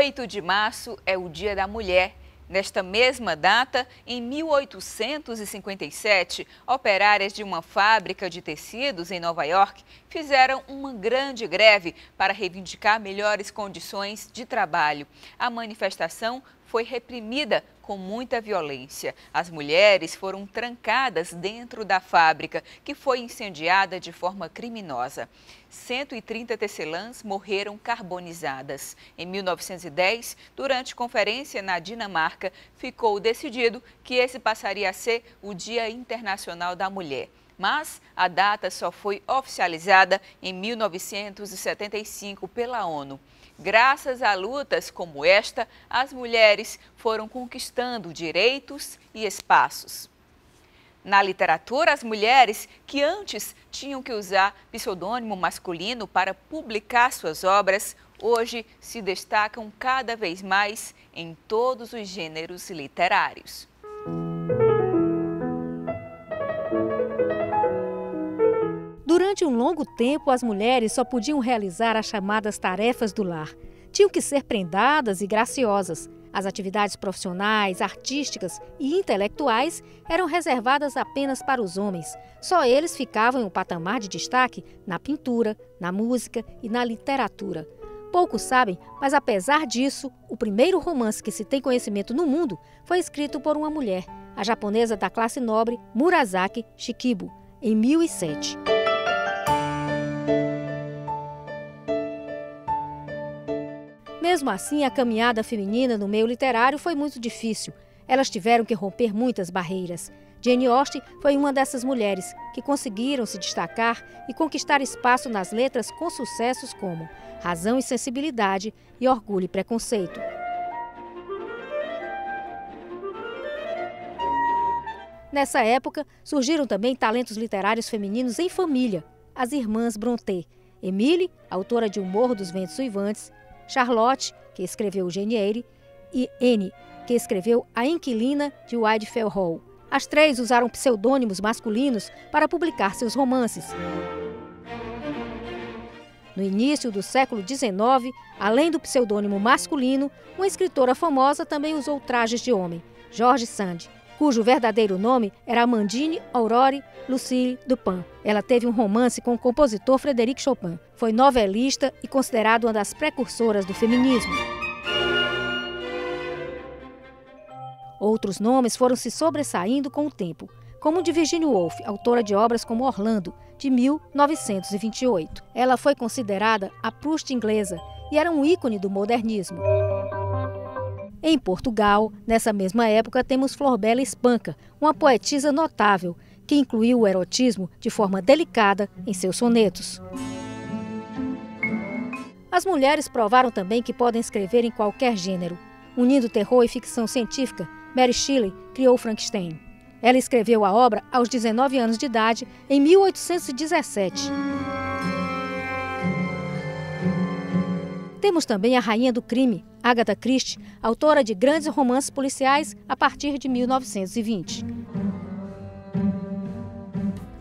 8 de março é o Dia da Mulher. Nesta mesma data, em 1857, operárias de uma fábrica de tecidos em Nova York fizeram uma grande greve para reivindicar melhores condições de trabalho. A manifestação foi reprimida com muita violência. As mulheres foram trancadas dentro da fábrica, que foi incendiada de forma criminosa. 130 tecelãs morreram carbonizadas. Em 1910, durante conferência na Dinamarca, ficou decidido que esse passaria a ser o Dia Internacional da Mulher. Mas a data só foi oficializada em 1975 pela ONU. Graças a lutas como esta, as mulheres foram conquistando direitos e espaços. Na literatura, as mulheres que antes tinham que usar pseudônimo masculino para publicar suas obras, hoje se destacam cada vez mais em todos os gêneros literários. Durante um longo tempo, as mulheres só podiam realizar as chamadas tarefas do lar. Tinham que ser prendadas e graciosas. As atividades profissionais, artísticas e intelectuais eram reservadas apenas para os homens. Só eles ficavam em um patamar de destaque na pintura, na música e na literatura. Poucos sabem, mas apesar disso, o primeiro romance que se tem conhecimento no mundo foi escrito por uma mulher, a japonesa da classe nobre Murasaki Shikibu, em 1007. Mesmo assim, a caminhada feminina no meio literário foi muito difícil. Elas tiveram que romper muitas barreiras. Jane Austen foi uma dessas mulheres que conseguiram se destacar e conquistar espaço nas letras com sucessos como Razão e Sensibilidade e Orgulho e Preconceito. Nessa época, surgiram também talentos literários femininos em família. As irmãs Brontë. Emily, autora de O Morro dos Ventos Uivantes, Charlotte, que escreveu Jane Eyre, e Anne, que escreveu A Inquilina de Widefell Hall. As três usaram pseudônimos masculinos para publicar seus romances. No início do século XIX, além do pseudônimo masculino, uma escritora famosa também usou trajes de homem, George Sand, cujo verdadeiro nome era Amandine Aurore Lucille Dupin. Ela teve um romance com o compositor Frédéric Chopin. Foi novelista e considerada uma das precursoras do feminismo. Outros nomes foram se sobressaindo com o tempo, como o de Virginia Woolf, autora de obras como Orlando, de 1928. Ela foi considerada a Proust inglesa e era um ícone do modernismo. Em Portugal, nessa mesma época, temos Flor Bela Espanca, uma poetisa notável, que incluiu o erotismo de forma delicada em seus sonetos. As mulheres provaram também que podem escrever em qualquer gênero. Unindo terror e ficção científica, Mary Shelley criou Frankenstein. Ela escreveu a obra aos 19 anos de idade, em 1817. Temos também a rainha do crime, Agatha Christie, autora de grandes romances policiais a partir de 1920.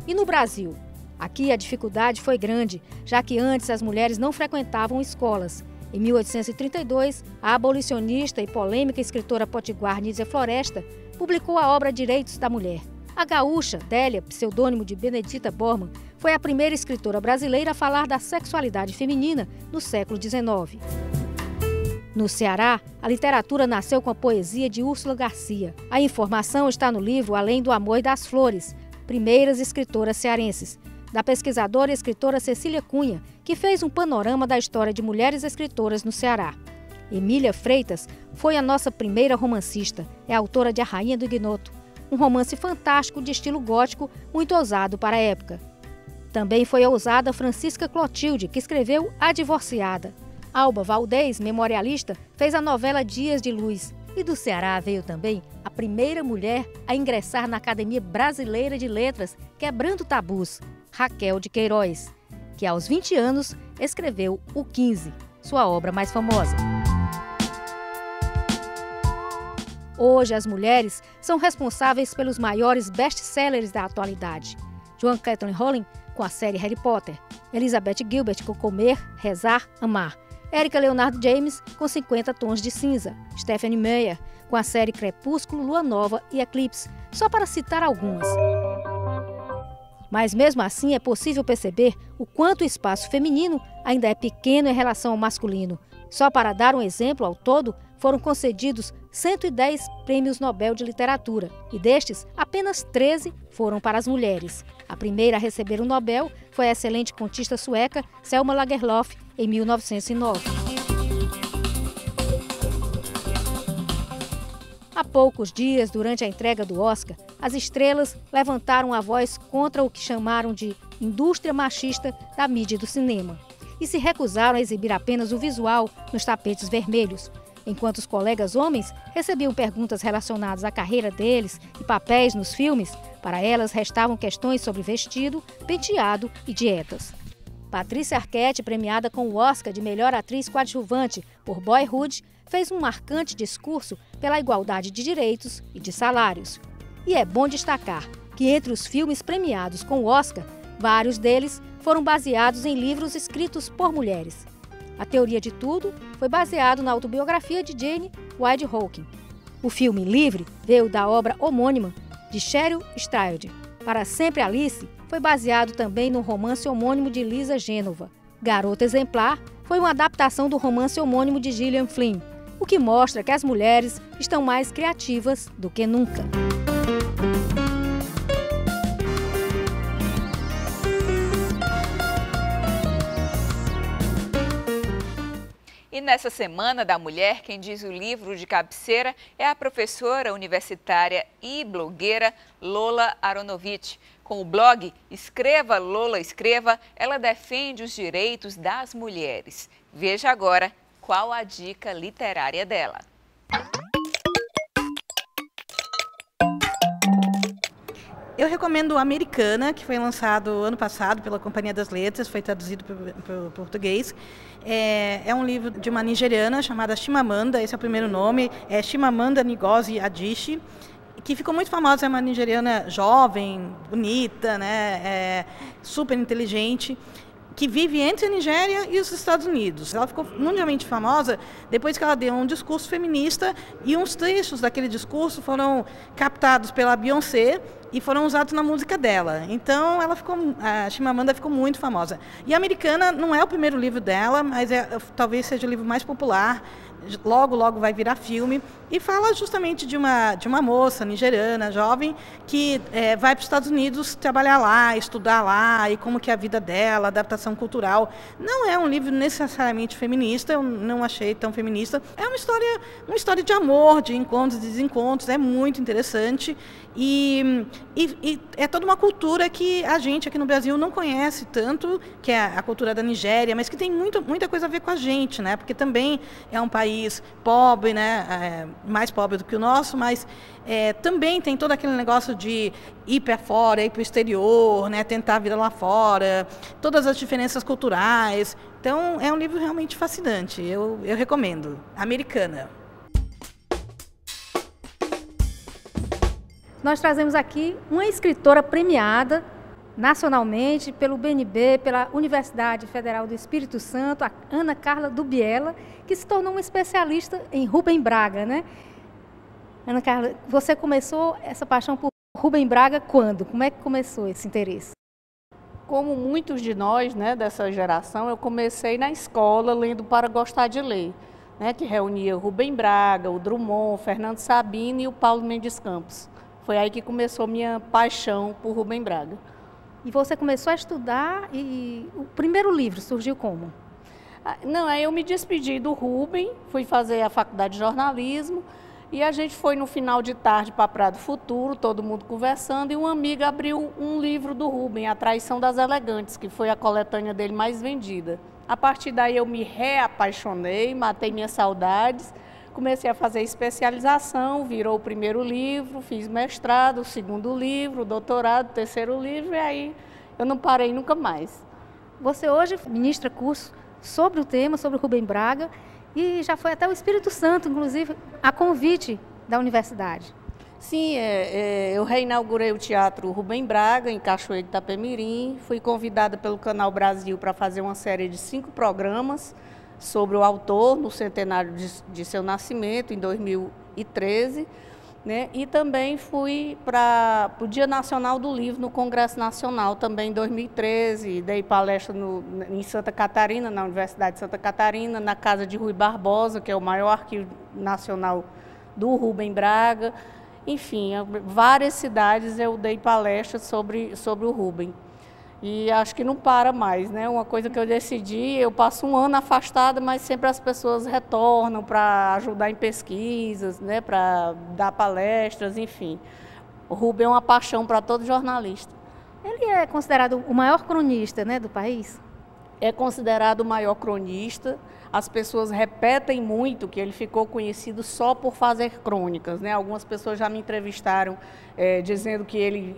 E no Brasil? Aqui a dificuldade foi grande, já que antes as mulheres não frequentavam escolas. Em 1832, a abolicionista e polêmica escritora potiguar Nízia Floresta publicou a obra Direitos da Mulher. A gaúcha Délia, pseudônimo de Benedita Bormann, foi a primeira escritora brasileira a falar da sexualidade feminina no século XIX. No Ceará, a literatura nasceu com a poesia de Úrsula Garcia. A informação está no livro Além do Amor e das Flores, Primeiras Escritoras Cearenses, da pesquisadora e escritora Cecília Cunha, que fez um panorama da história de mulheres escritoras no Ceará. Emília Freitas foi a nossa primeira romancista, é autora de A Rainha do Ignoto, um romance fantástico de estilo gótico muito ousado para a época. Também foi a ousada Francisca Clotilde, que escreveu A Divorciada. Alba Valdez, memorialista, fez a novela Dias de Luz. E do Ceará veio também a primeira mulher a ingressar na Academia Brasileira de Letras, quebrando tabus, Raquel de Queiroz, que aos 20 anos escreveu O 15, sua obra mais famosa. Hoje, as mulheres são responsáveis pelos maiores best-sellers da atualidade. Joan Kathleen Rowling, com a série Harry Potter. Elizabeth Gilbert, com Comer, Rezar, Amar. Erika Leonard James, com 50 Tons de Cinza, Stephenie Meyer, com a série Crepúsculo, Lua Nova e Eclipse, só para citar algumas. Mas mesmo assim é possível perceber o quanto o espaço feminino ainda é pequeno em relação ao masculino. Só para dar um exemplo, ao todo, foram concedidos 110 prêmios Nobel de Literatura, e destes, apenas 13 foram para as mulheres. A primeira a receber o Nobel foi a excelente contista sueca Selma Lagerlöf, em 1909. Há poucos dias, durante a entrega do Oscar, as estrelas levantaram a voz contra o que chamaram de indústria machista da mídia e do cinema e se recusaram a exibir apenas o visual nos tapetes vermelhos. Enquanto os colegas homens recebiam perguntas relacionadas à carreira deles e papéis nos filmes, para elas restavam questões sobre vestido, penteado e dietas. Patrícia Arquette, premiada com o Oscar de melhor atriz coadjuvante por Boyhood, fez um marcante discurso pela igualdade de direitos e de salários. E é bom destacar que entre os filmes premiados com o Oscar, vários deles foram baseados em livros escritos por mulheres. A Teoria de Tudo foi baseado na autobiografia de Jane Wilde Hawking. O filme Livre veio da obra homônima de Cheryl Strayed. Para Sempre Alice foi baseado também no romance homônimo de Lisa Genova. Garota Exemplar foi uma adaptação do romance homônimo de Gillian Flynn, o que mostra que as mulheres estão mais criativas do que nunca. E nessa Semana da Mulher, quem diz o livro de cabeceira é a professora universitária e blogueira Lola Aronovitch. Com o blog Escreva Lola Escreva, ela defende os direitos das mulheres. Veja agora qual a dica literária dela. Eu recomendo Americana, que foi lançado ano passado pela Companhia das Letras, foi traduzido para o português. É um livro de uma nigeriana chamada Chimamanda, esse é o primeiro nome, é Chimamanda Ngozi Adichie, que ficou muito famosa, é uma nigeriana jovem, bonita, né, super inteligente, que vive entre a Nigéria e os Estados Unidos. Ela ficou mundialmente famosa depois que ela deu um discurso feminista e uns trechos daquele discurso foram captados pela Beyoncé e foram usados na música dela. Então, a Chimamanda ficou muito famosa. E Americana não é o primeiro livro dela, mas talvez seja o livro mais popular. Logo, logo vai virar filme, e fala justamente de uma moça nigeriana, jovem, que vai para os Estados Unidos trabalhar lá, estudar lá, e como que é a vida dela, adaptação cultural. Não é um livro necessariamente feminista, eu não achei tão feminista. É uma história de amor, de encontros e desencontros, é muito interessante, e é toda uma cultura que a gente aqui no Brasil não conhece tanto, que é a cultura da Nigéria, mas que tem muita coisa a ver com a gente, né? Porque também é um país pobre, né? Mais pobre do que o nosso, mas também tem todo aquele negócio de ir para fora, ir para o exterior, né? Tentar a vida lá fora, todas as diferenças culturais. Então, é um livro realmente fascinante, eu recomendo. Americana. Nós trazemos aqui uma escritora premiada nacionalmente pelo BNB, pela Universidade Federal do Espírito Santo, a Ana Carla Dubiela, que se tornou uma especialista em Rubem Braga, né? Ana Carla, você começou essa paixão por Rubem Braga quando? Como é que começou esse interesse? Como muitos de nós, né, dessa geração, eu comecei na escola lendo Para Gostar de Ler, né, que reunia o Rubem Braga, o Drummond, o Fernando Sabino e o Paulo Mendes Campos. Foi aí que começou minha paixão por Rubem Braga. E você começou a estudar e o primeiro livro surgiu como? Não, aí eu me despedi do Rubem, fui fazer a faculdade de jornalismo e a gente foi no final de tarde para Praia do Futuro, todo mundo conversando, e uma amiga abriu um livro do Rubem, A Traição das Elegantes, que foi a coletânea dele mais vendida. A partir daí eu me reapaixonei, matei minhas saudades, comecei a fazer especialização, virou o primeiro livro, fiz mestrado, o segundo livro, doutorado, terceiro livro, e aí eu não parei nunca mais. Você hoje ministra curso sobre o tema, sobre o Rubem Braga, e já foi até o Espírito Santo, inclusive, a convite da universidade. Sim, eu reinaugurei o Teatro Rubem Braga, em Cachoeiro de Itapemirim, fui convidada pelo Canal Brasil para fazer uma série de 5 programas, sobre o autor no centenário de seu nascimento, em 2013, né? E também fui para o Dia Nacional do Livro no Congresso Nacional, também em 2013, dei palestra em Santa Catarina, na Universidade de Santa Catarina, na Casa de Rui Barbosa, que é o maior arquivo nacional do Rubem Braga. Enfim, várias cidades eu dei palestras sobre o Rubem. E acho que não para mais, né? Uma coisa que eu decidi, eu passo um ano afastada, mas sempre as pessoas retornam para ajudar em pesquisas, né? Para dar palestras, enfim. O Rubem é uma paixão para todo jornalista. Ele é considerado o maior cronista, né, do país? É considerado o maior cronista. As pessoas repetem muito que ele ficou conhecido só por fazer crônicas, né? Algumas pessoas já me entrevistaram dizendo que ele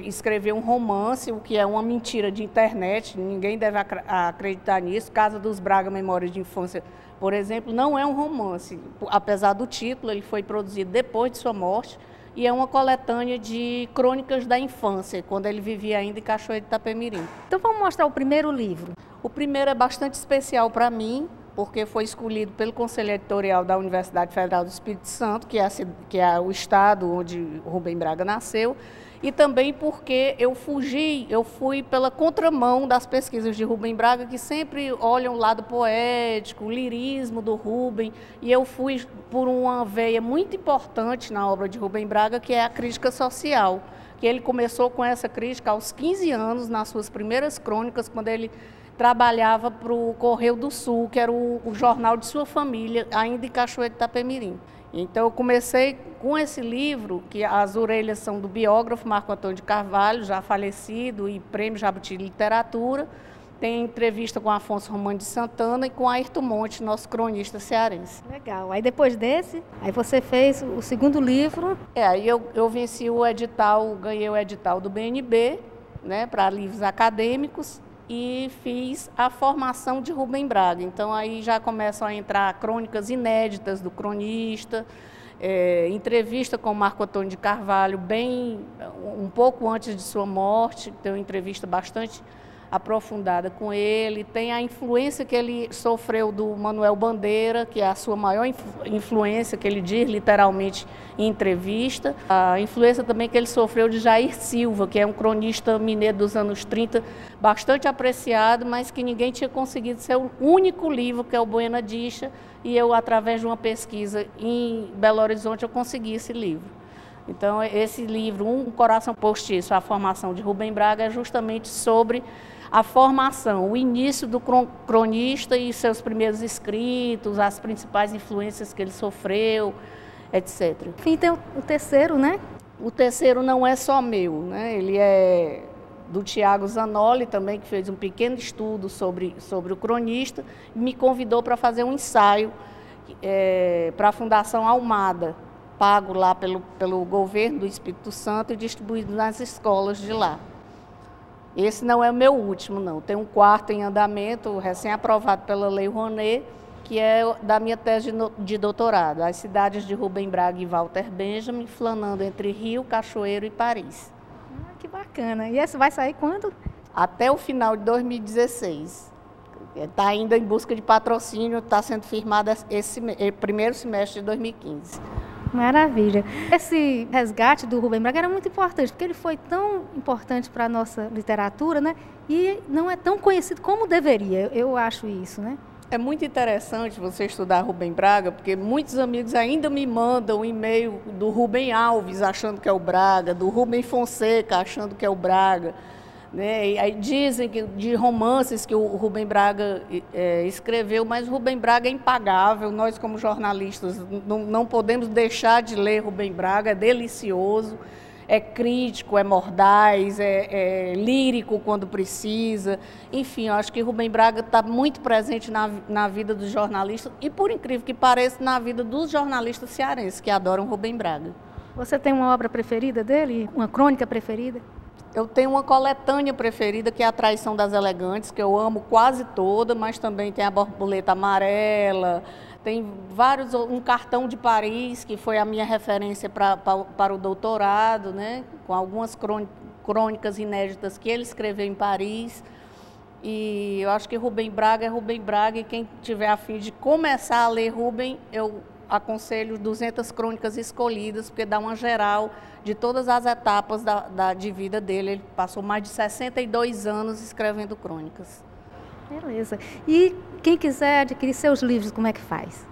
escreveu um romance, o que é uma mentira de internet, ninguém deve acreditar nisso. Casa dos Braga, Memórias de Infância, por exemplo, não é um romance. Apesar do título, ele foi produzido depois de sua morte e é uma coletânea de crônicas da infância, quando ele vivia ainda em Cachoeiro de Itapemirim. Então vamos mostrar o primeiro livro. O primeiro é bastante especial para mim, porque foi escolhido pelo Conselho Editorial da Universidade Federal do Espírito Santo, que é o estado onde o Rubem Braga nasceu, e também porque eu fui pela contramão das pesquisas de Rubem Braga, que sempre olham o lado poético, o lirismo do Rubem, e eu fui por uma veia muito importante na obra de Rubem Braga, que é a crítica social, que ele começou com essa crítica aos 15 anos, nas suas primeiras crônicas, quando ele trabalhava para o Correio do Sul, que era o jornal de sua família, ainda em Cachoeiro de Itapemirim. Então eu comecei com esse livro, que as orelhas são do biógrafo Marco Antônio de Carvalho, já falecido e prêmio Jabuti de Literatura. Tem entrevista com Afonso Romano de Santana e com Ayrton Monte, nosso cronista cearense. Legal. Aí depois desse, aí você fez o segundo livro. Aí eu venci o edital, ganhei o edital do BNB, né, para livros acadêmicos, e fiz a formação de Rubem Braga. Então aí já começam a entrar crônicas inéditas do cronista, entrevista com Marco Antônio de Carvalho, um pouco antes de sua morte, tem uma entrevista bastante aprofundada com ele. Tem a influência que ele sofreu do Manuel Bandeira, que é a sua maior influência, que ele diz literalmente em entrevista. A influência também que ele sofreu de Jair Silva, que é um cronista mineiro dos anos 30, bastante apreciado, mas que ninguém tinha conseguido ser o único livro, que é o Buena Dicha, e eu, através de uma pesquisa em Belo Horizonte, eu consegui esse livro. Então, esse livro, Um Coração Postiço, a formação de Rubem Braga, é justamente sobre a formação, o início do cronista e seus primeiros escritos, as principais influências que ele sofreu, etc. Enfim, tem o terceiro, né? O terceiro não é só meu, né? Ele é do Tiago Zanoli também, que fez um pequeno estudo sobre o cronista, e me convidou para fazer um ensaio para a Fundação Almada, pago lá pelo governo do Espírito Santo e distribuído nas escolas de lá. Esse não é o meu último, não. Tem um quarto em andamento, recém-aprovado pela Lei Rouanet, que é da minha tese de doutorado, As Cidades de Rubem Braga e Walter Benjamin, flanando entre Rio, Cachoeiro e Paris. Que bacana. E esse vai sair quando? Até o final de 2016. Está ainda em busca de patrocínio, está sendo firmado esse primeiro semestre de 2015. Maravilha. Esse resgate do Rubem Braga era muito importante, porque ele foi tão importante para a nossa literatura, né? E não é tão conhecido como deveria, eu acho isso, né? É muito interessante você estudar Rubem Braga, porque muitos amigos ainda me mandam um e-mail do Rubem Alves, achando que é o Braga, do Rubem Fonseca, achando que é o Braga, né? E aí dizem que, de romances que o Rubem Braga escreveu, mas o Rubem Braga é impagável. Nós, como jornalistas, não podemos deixar de ler Rubem Braga, é delicioso, é crítico, é mordaz, é lírico quando precisa. Enfim, eu acho que Rubem Braga está muito presente na vida dos jornalistas e, por incrível que pareça, na vida dos jornalistas cearenses, que adoram Rubem Braga. Você tem uma obra preferida dele? Uma crônica preferida? Eu tenho uma coletânea preferida, que é A Traição das Elegantes, que eu amo quase toda, mas também tem A Borboleta Amarela, tem vários, um Cartão de Paris, que foi a minha referência para o doutorado, né? Com algumas crônicas inéditas que ele escreveu em Paris. E eu acho que Rubem Braga é Rubem Braga, e quem tiver a fim de começar a ler Rubem, eu aconselho 200 Crônicas Escolhidas, porque dá uma geral de todas as etapas de vida dele. Ele passou mais de 62 anos escrevendo crônicas. Beleza. E quem quiser adquirir seus livros, como é que faz?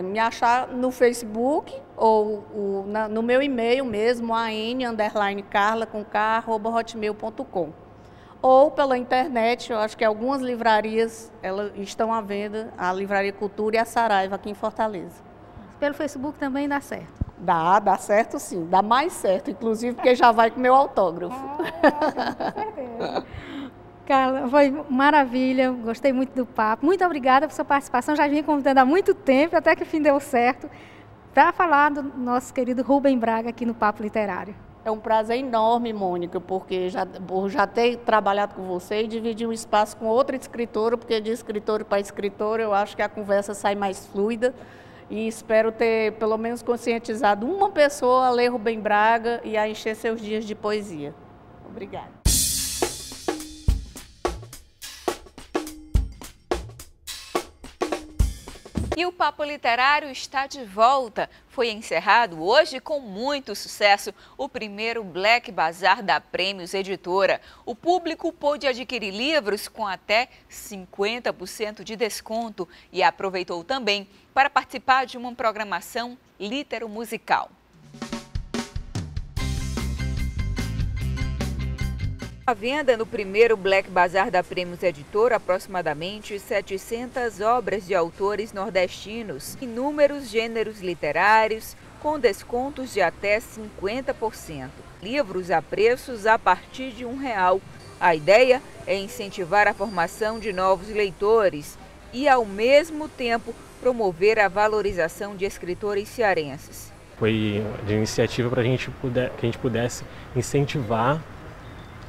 Me achar no Facebook ou no meu e-mail mesmo, an_carla@hotmail.com. Ou pela internet. Eu acho que algumas livrarias elas estão à venda, a Livraria Cultura e a Saraiva aqui em Fortaleza. Pelo Facebook também dá certo? Dá certo sim, dá mais certo, inclusive porque já vai com meu autógrafo. Com certeza. Carla, foi maravilha, gostei muito do papo. Muito obrigada por sua participação, já vinha convidando há muito tempo, até que fim deu certo, para falar do nosso querido Rubem Braga aqui no Papo Literário. É um prazer enorme, Mônica, porque já ter trabalhado com você e dividir um espaço com outra escritora, porque de escritora para escritora eu acho que a conversa sai mais fluida, e espero ter pelo menos conscientizado uma pessoa a ler Rubem Braga e a encher seus dias de poesia. Obrigada. E o Papo Literário está de volta. Foi encerrado hoje com muito sucesso o primeiro Black Bazar da Prêmios Editora. O público pôde adquirir livros com até 50% de desconto e aproveitou também para participar de uma programação litero-musical. À venda no primeiro Black Bazar da Prêmios Editora, aproximadamente 700 obras de autores nordestinos, inúmeros gêneros literários, com descontos de até 50%. Livros a preços a partir de R$1. A ideia é incentivar a formação de novos leitores e, ao mesmo tempo, promover a valorização de escritores cearenses. Foi de iniciativa para que a gente pudesse incentivar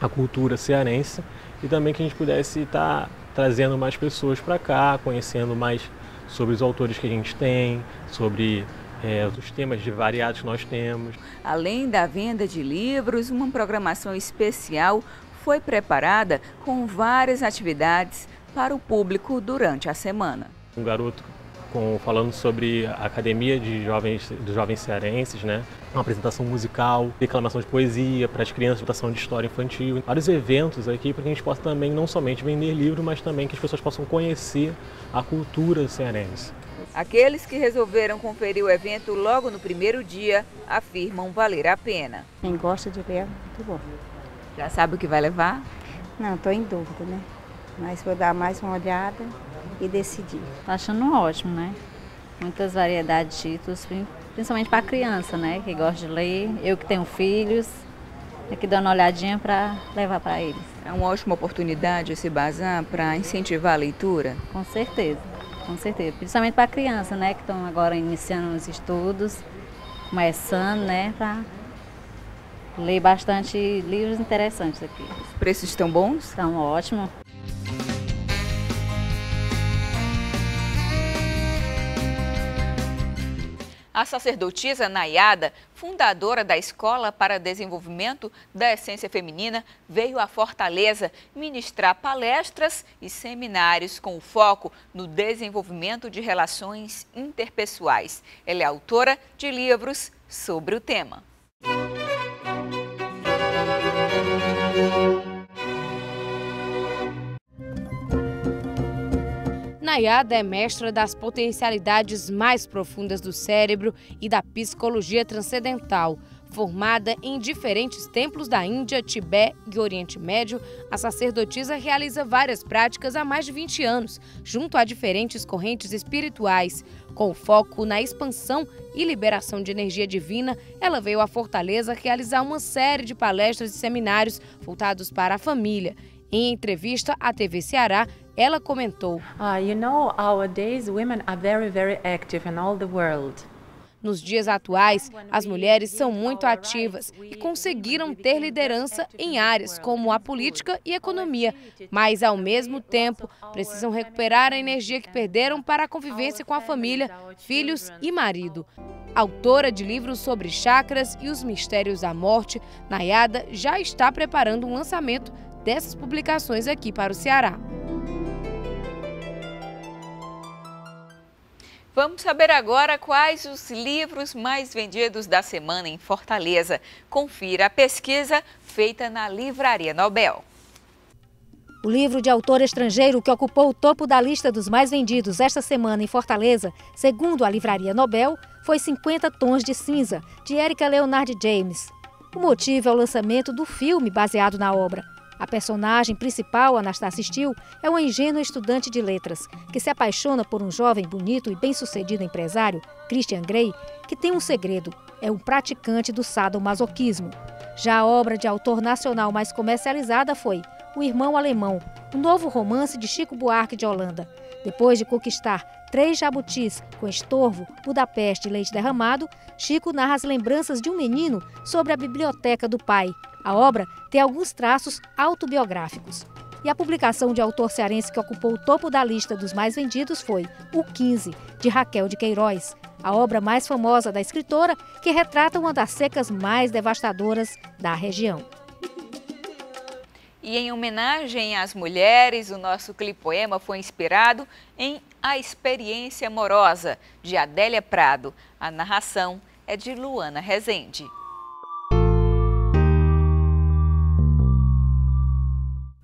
a cultura cearense e também que a gente pudesse estar trazendo mais pessoas para cá, conhecendo mais sobre os autores que a gente tem, sobre os temas variados que nós temos. Além da venda de livros, uma programação especial foi preparada com várias atividades para o público durante a semana. Um garoto falando sobre a Academia dos Jovens Cearenses, né? Uma apresentação musical, declamação de poesia para as crianças, adaptação de história infantil, vários eventos aqui para que a gente possa também não somente vender livro, mas também que as pessoas possam conhecer a cultura cearense. Aqueles que resolveram conferir o evento logo no primeiro dia afirmam valer a pena. Quem gosta de ler, muito bom. Já sabe o que vai levar? Não, estou em dúvida, né? Mas vou dar mais uma olhada e decidir. Tô achando ótimo, né? Muitas variedades de títulos, principalmente para criança, né? Que gosta de ler. Eu que tenho filhos, tem que dar uma olhadinha para levar para eles. É uma ótima oportunidade esse bazar para incentivar a leitura? Com certeza, com certeza. Principalmente para criança, né? Que estão agora iniciando os estudos, começando, né? Para ler bastante livros interessantes aqui. Os preços estão bons? Estão ótimos. A sacerdotisa Nayada, fundadora da Escola para Desenvolvimento da Essência Feminina, veio a Fortaleza ministrar palestras e seminários com foco no desenvolvimento de relações interpessoais. Ela é autora de livros sobre o tema. Nayada é mestra das potencialidades mais profundas do cérebro e da psicologia transcendental. Formada em diferentes templos da Índia, Tibete e Oriente Médio, a sacerdotisa realiza várias práticas há mais de 20 anos, junto a diferentes correntes espirituais. Com foco na expansão e liberação de energia divina, ela veio à Fortaleza realizar uma série de palestras e seminários voltados para a família. Em entrevista à TV Ceará, ela comentou: Nowadays women are very active in all the world. Nos dias atuais, as mulheres são muito ativas e conseguiram ter liderança em áreas como a política e economia, mas, ao mesmo tempo, precisam recuperar a energia que perderam para a convivência com a família, filhos e marido. Autora de livros sobre chakras e os mistérios da morte, Nayada já está preparando um lançamento dessas publicações aqui para o Ceará. Vamos saber agora quais os livros mais vendidos da semana em Fortaleza. Confira a pesquisa feita na Livraria Nobel. O livro de autor estrangeiro que ocupou o topo da lista dos mais vendidos esta semana em Fortaleza, segundo a Livraria Nobel, foi 50 Tons de Cinza, de Erika Leonard James. O motivo é o lançamento do filme baseado na obra. A personagem principal, Anastasia Steele, é uma ingênua estudante de letras que se apaixona por um jovem bonito e bem-sucedido empresário, Christian Grey, que tem um segredo, é um praticante do sadomasoquismo. Já a obra de autor nacional mais comercializada foi O Irmão Alemão, um novo romance de Chico Buarque de Holanda. Depois de conquistar 3 jabutis com estorvo, Budapeste e leite derramado, Chico narra as lembranças de um menino sobre a biblioteca do pai. A obra tem alguns traços autobiográficos. E a publicação de autor cearense que ocupou o topo da lista dos mais vendidos foi O 15, de Raquel de Queiroz, a obra mais famosa da escritora, que retrata uma das secas mais devastadoras da região. E em homenagem às mulheres, o nosso clipoema foi inspirado em A Experiência Amorosa, de Adélia Prado. A narração é de Luana Rezende.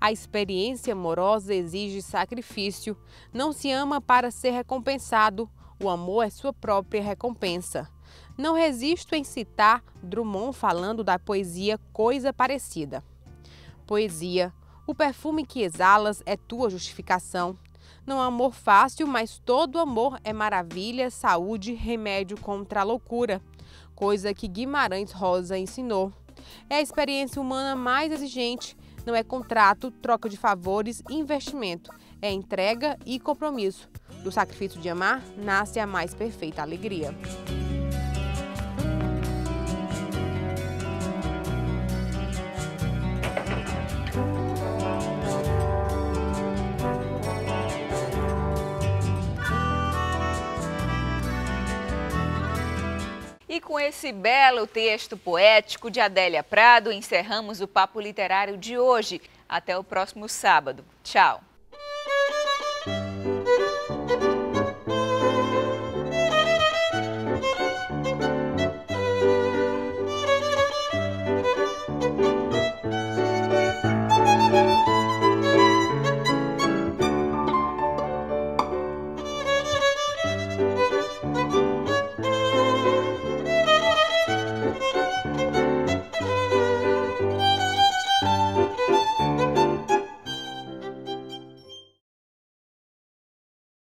A experiência amorosa exige sacrifício. Não se ama para ser recompensado. O amor é sua própria recompensa. Não resisto em citar Drummond falando da poesia Coisa Parecida. Poesia, o perfume que exalas é tua justificação. Não há amor fácil, mas todo amor é maravilha, saúde, remédio contra a loucura. Coisa que Guimarães Rosa ensinou. É a experiência humana mais exigente. Não é contrato, troca de favores, investimento. É entrega e compromisso. Do sacrifício de amar, nasce a mais perfeita alegria. E com esse belo texto poético de Adélia Prado, encerramos o Papo Literário de hoje. Até o próximo sábado. Tchau!